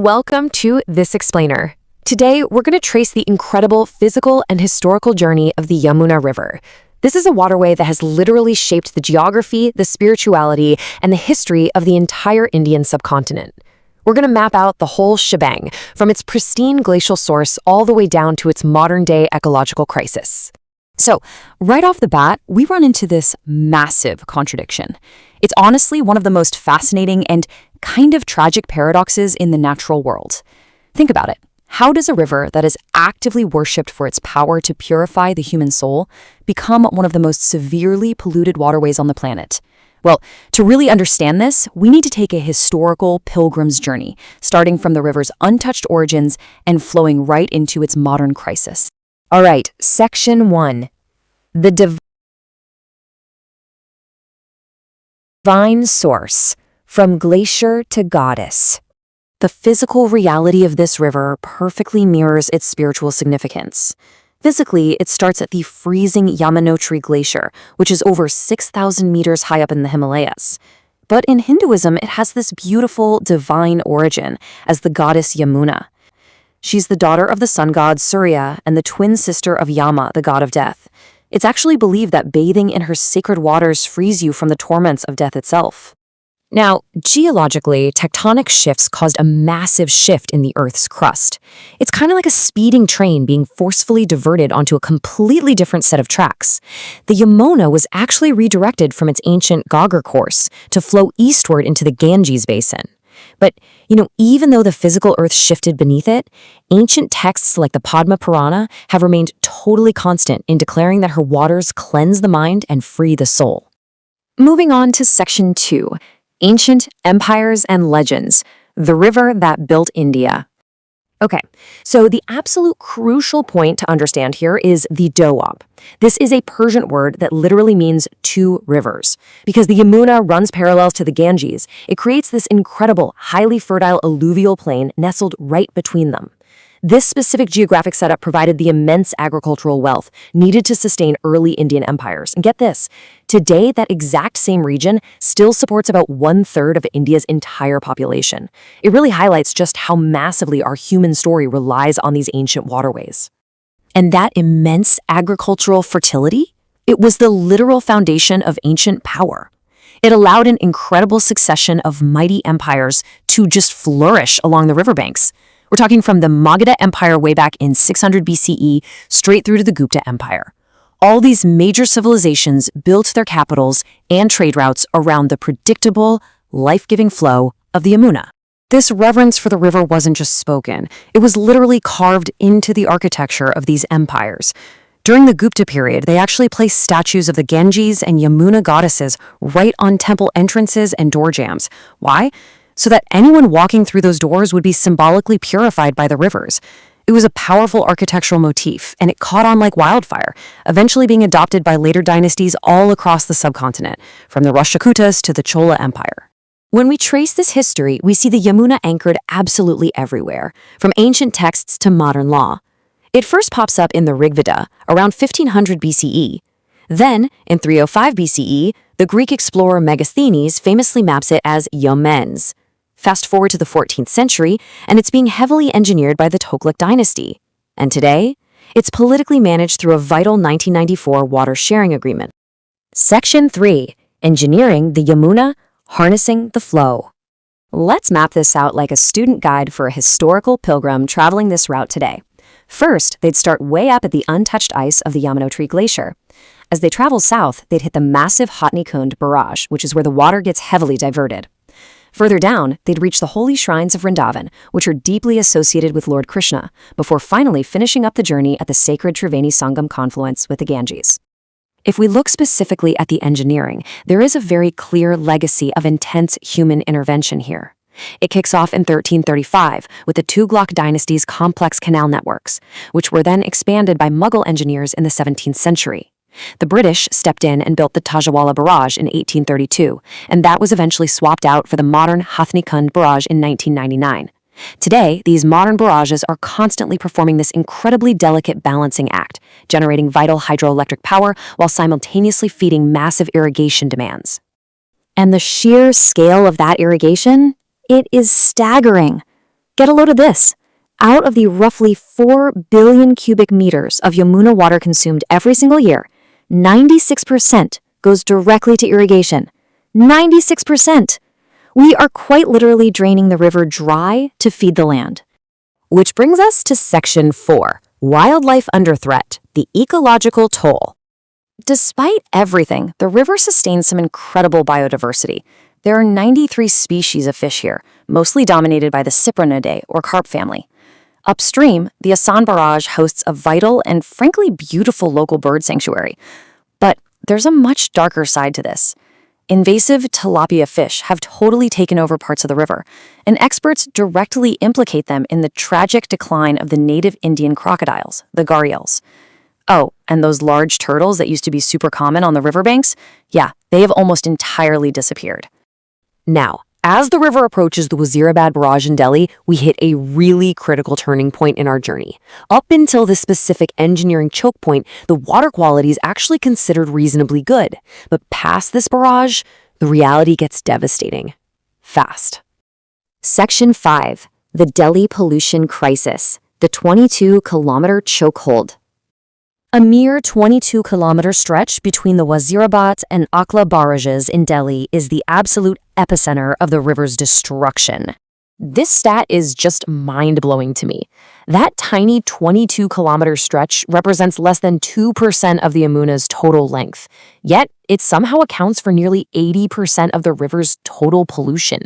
Welcome to This Explainer. Today, we're going to trace the incredible physical and historical journey of the Yamuna River. This is a waterway that has literally shaped the geography, the spirituality, and the history of the entire Indian subcontinent. We're going to map out the whole shebang, from its pristine glacial source all the way down to its modern-day ecological crisis. So, right off the bat, we run into this massive contradiction. It's honestly one of the most fascinating and kind of tragic paradoxes in the natural world. Think about it. How does a river that is actively worshipped for its power to purify the human soul become one of the most severely polluted waterways on the planet? Well, to really understand this, we need to take a historical pilgrim's journey, starting from the river's untouched origins and flowing right into its modern crisis. All right, Section 1. The divine source, from glacier to goddess. The physical reality of this river perfectly mirrors its spiritual significance. Physically, it starts at the freezing Yamunotri Glacier, which is over 6,000 meters high up in the Himalayas. But in Hinduism, it has this beautiful divine origin as the goddess Yamuna. She's the daughter of the sun god Surya and the twin sister of Yama, the god of death. It's actually believed that bathing in her sacred waters frees you from the torments of death itself. Now, geologically, tectonic shifts caused a massive shift in the Earth's crust. It's kind of like a speeding train being forcefully diverted onto a completely different set of tracks. The Yamuna was actually redirected from its ancient Ghaggar course to flow eastward into the Ganges basin. But, even though the physical Earth shifted beneath it, ancient texts like the Padma Purana have remained totally constant in declaring that her waters cleanse the mind and free the soul. Moving on to Section 2. Ancient Empires and Legends, the river that built India. Okay, so the absolute crucial point to understand here is the Doab. This is a Persian word that literally means two rivers. Because the Yamuna runs parallel to the Ganges, it creates this incredible, highly fertile alluvial plain nestled right between them. This specific geographic setup provided the immense agricultural wealth needed to sustain early Indian empires. And get this, today that exact same region still supports about 1/3 of India's entire population. It really highlights just how massively our human story relies on these ancient waterways. And that immense agricultural fertility? It was the literal foundation of ancient power. It allowed an incredible succession of mighty empires to just flourish along the riverbanks. We're talking from the Magadha Empire way back in 600 BCE straight through to the Gupta Empire. All these major civilizations built their capitals and trade routes around the predictable, life-giving flow of the Yamuna. This reverence for the river wasn't just spoken. It was literally carved into the architecture of these empires. During the Gupta period, they actually placed statues of the Ganges and Yamuna goddesses right on temple entrances and door jambs. Why? So that anyone walking through those doors would be symbolically purified by the rivers. It was a powerful architectural motif, and it caught on like wildfire, eventually being adopted by later dynasties all across the subcontinent, from the Rashtrakutas to the Chola Empire. When we trace this history, we see the Yamuna anchored absolutely everywhere, from ancient texts to modern law. It first pops up in the Rig Veda, around 1500 BCE. Then, in 305 BCE, the Greek explorer Megasthenes famously maps it as Yamens. Fast forward to the 14th century, and it's being heavily engineered by the Tughlaq dynasty. And today, it's politically managed through a vital 1994 water sharing agreement. Section 3. Engineering the Yamuna, harnessing the flow. Let's map this out like a student guide for a historical pilgrim traveling this route today. First, they'd start way up at the untouched ice of the Yamunotri Glacier. As they travel south, they'd hit the massive Hatnikund Barrage, which is where the water gets heavily diverted. Further down, they'd reach the holy shrines of Vrindavan, which are deeply associated with Lord Krishna, before finally finishing up the journey at the sacred Triveni Sangam confluence with the Ganges. If we look specifically at the engineering, there is a very clear legacy of intense human intervention here. It kicks off in 1335 with the Tughlaq dynasty's complex canal networks, which were then expanded by Mughal engineers in the 17th century. The British stepped in and built the Tajawala Barrage in 1832, and that was eventually swapped out for the modern Hatnikund Barrage in 1999. Today, these modern barrages are constantly performing this incredibly delicate balancing act, generating vital hydroelectric power while simultaneously feeding massive irrigation demands. And the sheer scale of that irrigation? It is staggering. Get a load of this. Out of the roughly 4 billion cubic meters of Yamuna water consumed every single year, 96% goes directly to irrigation. 96%! We are quite literally draining the river dry to feed the land. Which brings us to Section 4, Wildlife Under Threat, the Ecological Toll. Despite everything, the river sustains some incredible biodiversity. There are 93 species of fish here, mostly dominated by the Cyprinidae or carp family. Upstream, the Asan Barrage hosts a vital and frankly beautiful local bird sanctuary. But there's a much darker side to this. Invasive tilapia fish have totally taken over parts of the river, and experts directly implicate them in the tragic decline of the native Indian crocodiles, the gharials. Oh, and those large turtles that used to be super common on the riverbanks? Yeah, they have almost entirely disappeared. Now, as the river approaches the Wazirabad Barrage in Delhi, we hit a really critical turning point in our journey. Up until this specific engineering choke point, the water quality is actually considered reasonably good. But past this barrage, the reality gets devastating. Fast. Section 5. The Delhi Pollution Crisis. The 22-kilometer chokehold. A mere 22-kilometer stretch between the Wazirabad and Akla barrages in Delhi is the absolute epicenter of the river's destruction. This stat is just mind-blowing to me. That tiny 22-kilometer stretch represents less than 2% of the Yamuna's total length, yet it somehow accounts for nearly 80% of the river's total pollution.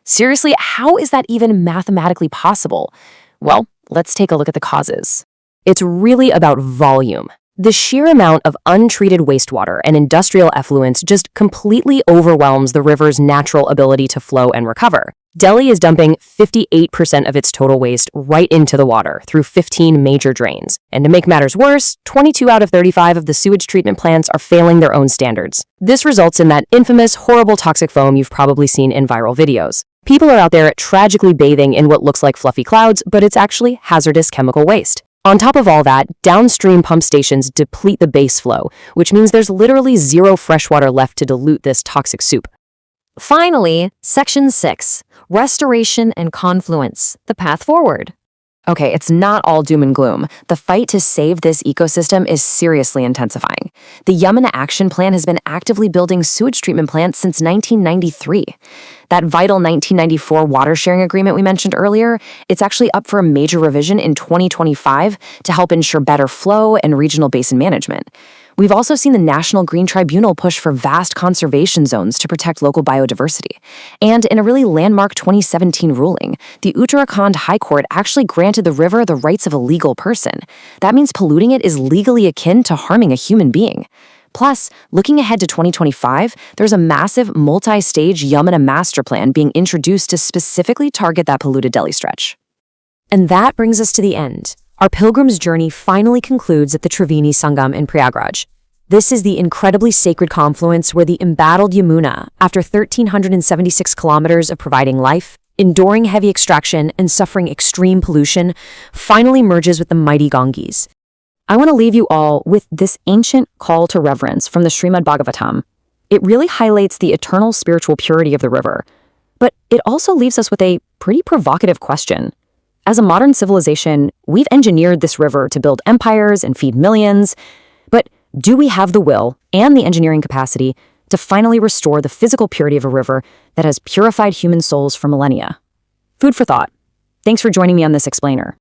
Seriously, how is that even mathematically possible? Well, let's take a look at the causes. It's really about volume. The sheer amount of untreated wastewater and industrial effluents just completely overwhelms the river's natural ability to flow and recover. Delhi is dumping 58% of its total waste right into the water through 15 major drains. And to make matters worse, 22 out of 35 of the sewage treatment plants are failing their own standards. This results in that infamous, horrible toxic foam you've probably seen in viral videos. People are out there tragically bathing in what looks like fluffy clouds, but it's actually hazardous chemical waste. On top of all that, downstream pump stations deplete the base flow, which means there's literally zero fresh water left to dilute this toxic soup. Finally, Section 6. Restoration and Confluence. The Path Forward. Okay, it's not all doom and gloom. The fight to save this ecosystem is seriously intensifying. The Yamuna Action Plan has been actively building sewage treatment plants since 1993. That vital 1994 water sharing agreement we mentioned earlier, it's actually up for a major revision in 2025 to help ensure better flow and regional basin management. We've also seen the National Green Tribunal push for vast conservation zones to protect local biodiversity. And in a really landmark 2017 ruling, the Uttarakhand High Court actually granted the river the rights of a legal person. That means polluting it is legally akin to harming a human being. Plus, looking ahead to 2025, there's a massive multi-stage Yamuna master plan being introduced to specifically target that polluted Delhi stretch. And that brings us to the end. Our pilgrim's journey finally concludes at the Triveni Sangam in Prayagraj. This is the incredibly sacred confluence where the embattled Yamuna, after 1,376 kilometers of providing life, enduring heavy extraction, and suffering extreme pollution, finally merges with the mighty Ganges. I want to leave you all with this ancient call to reverence from the Srimad Bhagavatam. It really highlights the eternal spiritual purity of the river, but it also leaves us with a pretty provocative question. As a modern civilization, we've engineered this river to build empires and feed millions, but do we have the will and the engineering capacity to finally restore the physical purity of a river that has purified human souls for millennia? Food for thought. Thanks for joining me on this explainer.